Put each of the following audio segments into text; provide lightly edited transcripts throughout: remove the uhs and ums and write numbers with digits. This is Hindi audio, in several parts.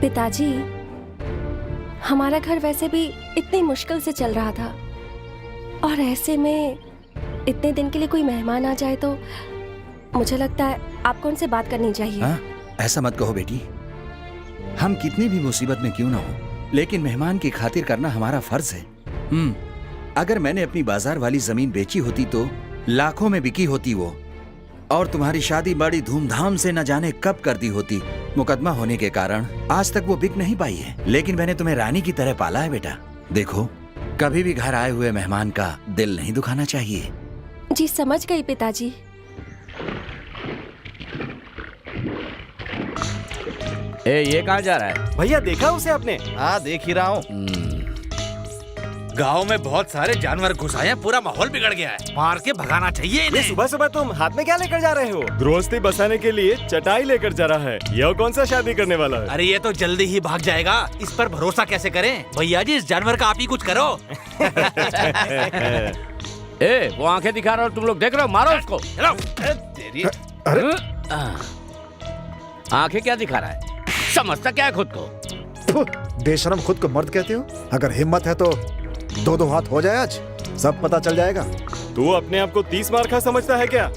पिताजी, हमारा घर वैसे भी इतनी मुश्किल से चल रहा था और ऐसे में इतने दिन के लिए कोई मेहमान आ जाए तो मुझे लगता है आपको उनसे बात करनी चाहिए। हाँ, ऐसा मत कहो बेटी। हम कितनी भी मुसीबत में क्यों ना हो, लेकिन मेहमान की खातिर करना हमारा फर्ज है। अगर मैंने अपनी बाजार वाली जमीन बेची होती तो लाखों में बिकी होती वो, और तुम्हारी शादी बड़ी धूमधाम से न जाने कब कर दी होती। मुकदमा होने के कारण आज तक वो बिक नहीं पाई है, लेकिन मैंने तुम्हें रानी की तरह पाला है बेटा। देखो, कभी भी घर आए हुए मेहमान का दिल नहीं दुखाना चाहिए। जी समझ गई पिताजी। ये कहाँ जा रहा है? भैया देखा उसे आपने? हाँ, देख ही रहा हूँ। गांव में बहुत सारे जानवर घुस आए हैं, पूरा माहौल बिगड़ गया है। मार के भगाना चाहिए इन्हें। सुबह सुबह तुम हाथ में क्या लेकर जा रहे हो? गृहस्थी बसाने के लिए चटाई लेकर जा रहा है। यह कौन सा शादी करने वाला है? अरे ये तो जल्दी ही भाग जाएगा, इस पर भरोसा कैसे करें? भैया जी, इस जानवर का आप ही कुछ करो। वो आंखें दिखा रहा हो, तुम लोग देख रहे हो, मारो उसको। चलो। तेरी आंखें क्या दिखा रहा है? समझता क्या है खुद को? बेशरम, खुद को मर्द कहते हो? अगर हिम्मत है तो दो दो हाथ हो जाए, आज सब पता चल जाएगा। तू अपने आप को 30 मार खा समझता है क्या?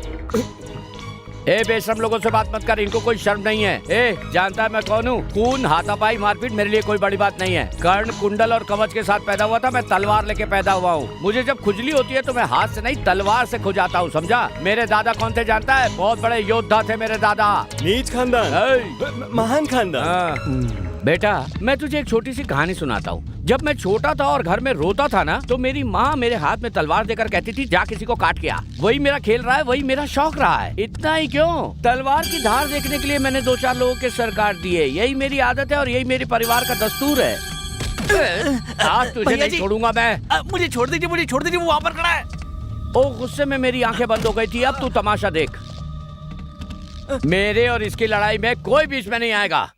बेशरम लोगों से बात मत कर, इनको कोई शर्म नहीं है। जानता है मैं कौन हूँ? खून, हाथापाई, मारपीट मेरे लिए कोई बड़ी बात नहीं है। कर्ण, कुंडल और कवच के साथ पैदा हुआ था, मैं तलवार लेके पैदा हुआ हूँ। मुझे जब खुजली होती है तो मैं हाथ से नहीं तलवार से खुजाता हूँ, समझा? मेरे दादा कौन थे जानता है? बहुत बड़े योद्धा थे मेरे दादा। नीच खानदान, महान खानदान। बेटा, मैं तुझे एक छोटी सी कहानी सुनाता हूँ। जब मैं छोटा था और घर में रोता था ना, तो मेरी माँ मेरे हाथ में तलवार देकर कहती थी, जा किसी को काट के आ। वही मेरा खेल रहा है, वही मेरा शौक रहा है। इतना ही क्यों, तलवार की धार देखने के लिए मैंने 2-4 लोगों के सर काट दिए। यही मेरी आदत है और यही मेरे परिवार का दस्तूर है। आज तुझे नहीं छोड़ूंगा मैं। मुझे छोड़ दीजिए, मुझे छोड़ दीजिए, वो वहाँ पर खड़ा है। ओ, गुस्से में मेरी आंखें बंद हो गई थी। अब तू तमाशा देख। मेरे और इसकी लड़ाई में कोई बीच में नहीं आएगा।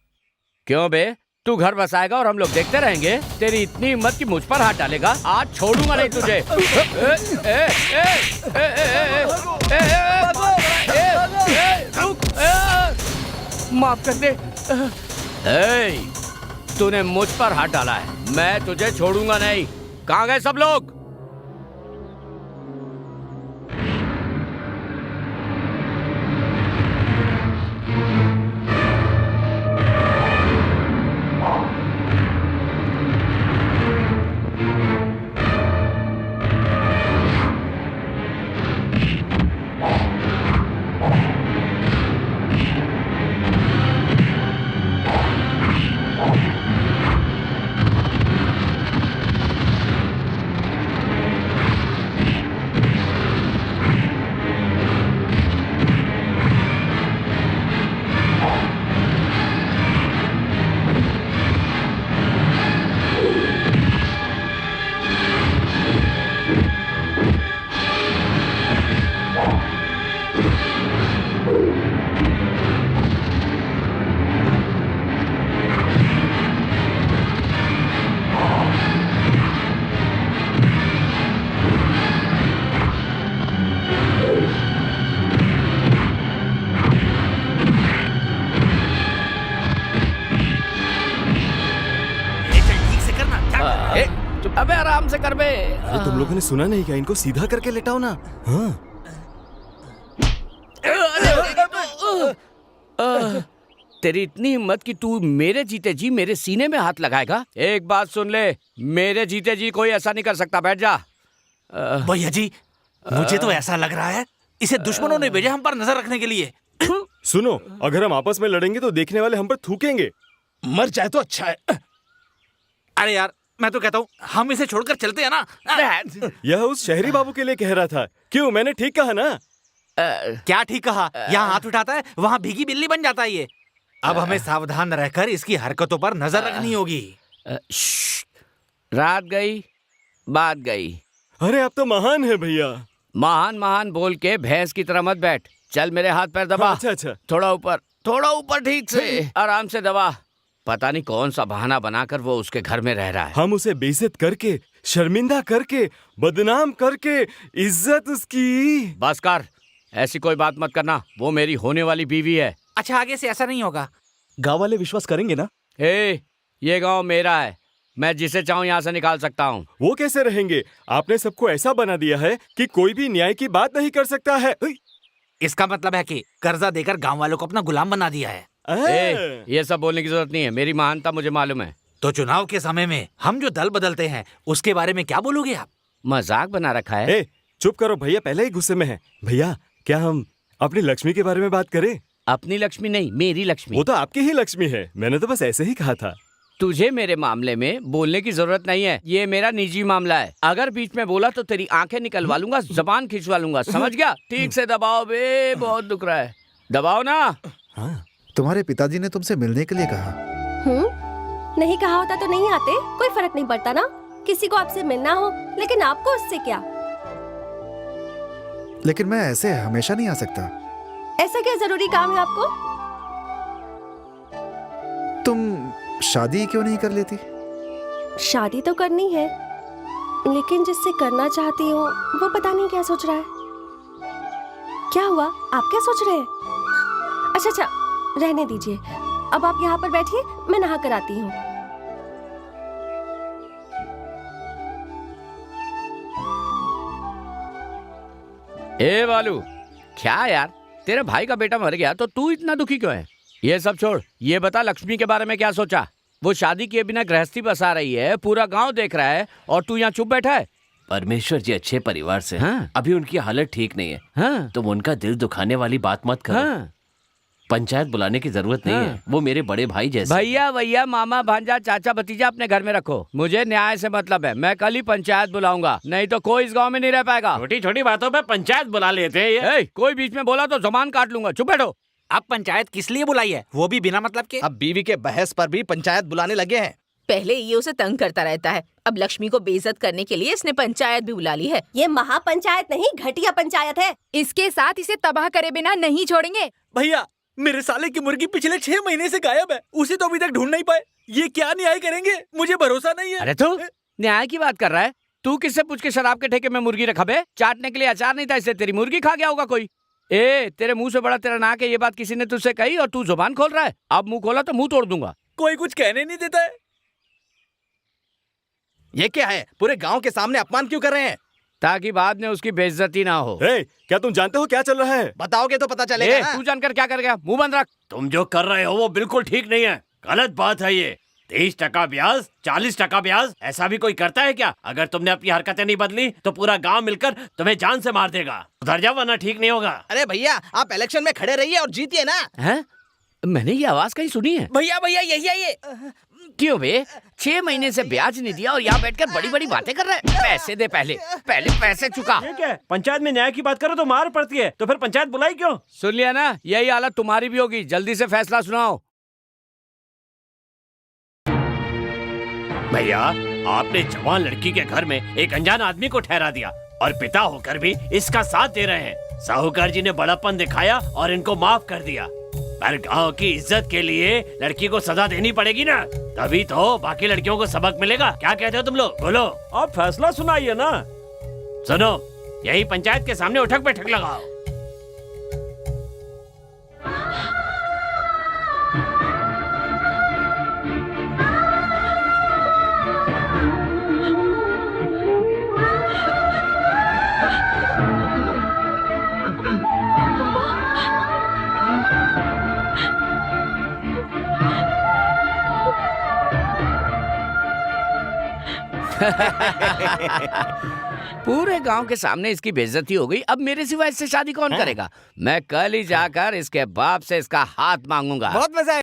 क्यों बे, तू घर बसाएगा और हम लोग देखते रहेंगे? तेरी इतनी हिम्मत कि मुझ पर हाथ डालेगा? आज छोड़ूंगा नहीं तुझे। माफ कर दे। तूने मुझ पर हाथ डाला है, मैं तुझे छोड़ूंगा नहीं। कहाँ गए सब लोग? अबे आराम से कर बे। तुम लोगों ने सुना नहीं क्या? इनको सीधा करके लेटाओ ना। हाँ। तेरी इतनी हिम्मत कि तू मेरे जीते जी मेरे सीने में हाथ लगाएगा? एक बात सुन ले, मेरे जीते जी कोई ऐसा नहीं कर सकता। बैठ जा। भैया जी, मुझे तो ऐसा लग रहा है इसे दुश्मनों ने भेजा हम पर नजर रखने के लिए। सुनो, अगर हम आपस में लड़ेंगे तो देखने वाले हम पर थूकेंगे। मर जाए तो अच्छा है। अरे यार, मैं तो कहता हूँ हम इसे छोड़कर चलते हैं ना। यह उस शहरी बाबू के लिए कह रहा था। क्यों, मैंने ठीक कहा ना? क्या ठीक कहा? यहाँ हाथ उठाता है, वहाँ भीगी बिल्ली बन जाता है ये। अब हमें सावधान रहकर इसकी हरकतों पर नजर रखनी होगी। रात गई, बात गई। अरे आप तो महान है भैया। महान महान बोल के भैंस की तरह मत बैठ। चल मेरे हाथ पैर दबा। अच्छा। थोड़ा ऊपर, ठीक से, आराम से दबा। पता नहीं कौन सा बहाना बनाकर वो उसके घर में रह रहा है। हम उसे बेइज्जत करके, शर्मिंदा करके, बदनाम करके इज्जत उसकी। बस कर, ऐसी कोई बात मत करना। वो मेरी होने वाली बीवी है। अच्छा, आगे से ऐसा नहीं होगा। गांव वाले विश्वास करेंगे ना? ए, ये गांव मेरा है। मैं जिसे चाहूँ यहाँ से निकाल सकता हूँ। वो कैसे रहेंगे? आपने सबको ऐसा बना दिया है कि कोई भी न्याय की बात नहीं कर सकता है। इसका मतलब है कि कर्जा देकर गांव वालों को अपना गुलाम बना दिया है। ए, ये सब बोलने की जरूरत नहीं है। मेरी महानता मुझे मालूम है। तो चुनाव के समय में हम जो दल बदलते हैं उसके बारे में क्या बोलोगे आप? मजाक बना रखा है। ए, चुप करो भैया, पहले ही गुस्से में है। भैया, क्या हम अपनी लक्ष्मी के बारे में बात करें? अपनी लक्ष्मी नहीं, मेरी लक्ष्मी। वो तो आपकी ही लक्ष्मी है, मैंने तो बस ऐसे ही कहा था। तुझे मेरे मामले में बोलने की जरूरत नहीं है। ये मेरा निजी मामला है। अगर बीच में बोला तो तेरी आंखें निकलवा लूंगा, जबान खिंचवा लूंगा। समझ गया? ठीक से दबाओ बे, बहुत दुख रहा है। दबाओ ना। हाँ। तुम्हारे पिताजी ने तुमसे मिलने के लिए कहा। नहीं कहा होता तो नहीं आते, कोई फर्क नहीं पड़ता ना। किसी को आपसे मिलना हो, लेकिन आपको उससे क्या? लेकिन मैं ऐसे हमेशा नहीं आ सकता। ऐसा क्या जरूरी काम है आपको? तुम शादी क्यों नहीं कर लेती? शादी तो करनी है, लेकिन जिससे करना चाहती हूँ वो पता नहीं क्या सोच रहा है। क्या हुआ? आप क्या सोच रहे हैं? अच्छा, रहने दीजिए। अब आप यहाँ पर बैठिए, मैं नहा कर आती हूँ। ए बालू, क्या यार, तेरे भाई का बेटा मर गया तो तू इतना दुखी क्यों है? ये सब छोड़, ये बता लक्ष्मी के बारे में क्या सोचा? वो शादी किए बिना गृहस्थी बसा रही है, पूरा गांव देख रहा है, और तू यहाँ चुप बैठा है। परमेश्वर जी अच्छे परिवार से हैं। हाँ। अभी उनकी हालत ठीक नहीं है। हाँ। तुम उनका दिल दुखाने वाली बात मत करो। हाँ। पंचायत बुलाने की जरूरत नहीं है, वो मेरे बड़े भाई जैसे। भैया, मामा, भांजा, चाचा, भतीजा अपने घर में रखो। मुझे न्याय से मतलब है। मैं कल ही पंचायत बुलाऊंगा, नहीं तो कोई इस गांव में नहीं रह पाएगा। छोटी छोटी बातों पे पंचायत बुला लेते हैं ये। कोई बीच में बोला तो जबान काट लूंगा। चुप बैठो। अब पंचायत किस लिए बुलाई है, वो भी बिना मतलब के? अब बीवी के बहस पर भी पंचायत बुलाने लगे हैं। पहले ये उसे तंग करता रहता है, अब लक्ष्मी को बेइज्जत करने के लिए इसने पंचायत भी बुला ली है। ये महापंचायत नहीं, घटिया पंचायत है। इसके साथ इसे तबाह करे बिना नहीं छोड़ेंगे। भैया, मेरे साले की मुर्गी पिछले 6 महीने से गायब है, उसे तो अभी तक ढूंढ नहीं पाए। ये क्या न्याय करेंगे? मुझे भरोसा नहीं है। अरे तू न्याय की बात कर रहा है? तू किससे पूछ के शराब के ठेके में मुर्गी रखा बे? चाटने के लिए अचार नहीं था, इससे तेरी मुर्गी खा गया होगा कोई। तेरे मुंह से बड़ा तेरा नाक है, ये बात किसी ने तुझसे कही और तू जुबान खोल रहा है? अब मुंह खोला तो मुंह तोड़ दूंगा। कोई कुछ कहने नहीं देता है। ये क्या है? पूरे गांव के सामने अपमान क्यों कर रहे हैं? ताकि बाद में उसकी बेइज्जती ना हो। क्या तुम जानते हो क्या चल रहा है? बताओगे तो पता चलेगा ना। तू जानकर क्या कर गया? मुंह बंद रख। तुम जो कर रहे हो वो बिल्कुल ठीक नहीं है, गलत बात है ये। 30% ब्याज, 40% ब्याज, ऐसा भी कोई करता है क्या? अगर तुमने अपनी हरकतें नहीं बदली तो पूरा गांव मिलकर तुम्हें जान से मार देगा। उधर जाओ वरना ठीक नहीं होगा। अरे भैया, आप इलेक्शन में खड़े रहिए और जीतिए ना। हैं? मैंने ये आवाज कहीं सुनी है। भैया यही आइए। क्यों बे? 6 महीने से ब्याज नहीं दिया और यहाँ बैठकर बड़ी बड़ी बातें कर रहा है। पैसे दे, पहले पैसे चुका। ठीक है, पंचायत में न्याय की बात करो तो मार पड़ती है, तो फिर पंचायत बुलाई क्यों? सुन लिया ना, यही हालत तुम्हारी भी होगी। जल्दी से फैसला सुनाओ। भैया, आपने जवान लड़की के घर में एक अनजान आदमी को ठहरा दिया और पिता होकर भी इसका साथ दे रहे हैं। साहूकार जी ने बड़ापन दिखाया और इनको माफ कर दिया, पर गांव की इज्जत के लिए लड़की को सजा देनी पड़ेगी ना, तभी तो बाकी लड़कियों को सबक मिलेगा। क्या कहते हो तुम लोग? बोलो। आप फैसला सुनाइए ना। सुनो, यही पंचायत के सामने उठक बैठक लगाओ। पूरे गांव के सामने इसकी बेइज्जती हो गई। अब मेरे सिवा इससे शादी कौन करेगा? मैं कल ही जाकर इसके बाप से इसका हाथ मांगूंगा। बहुत मजा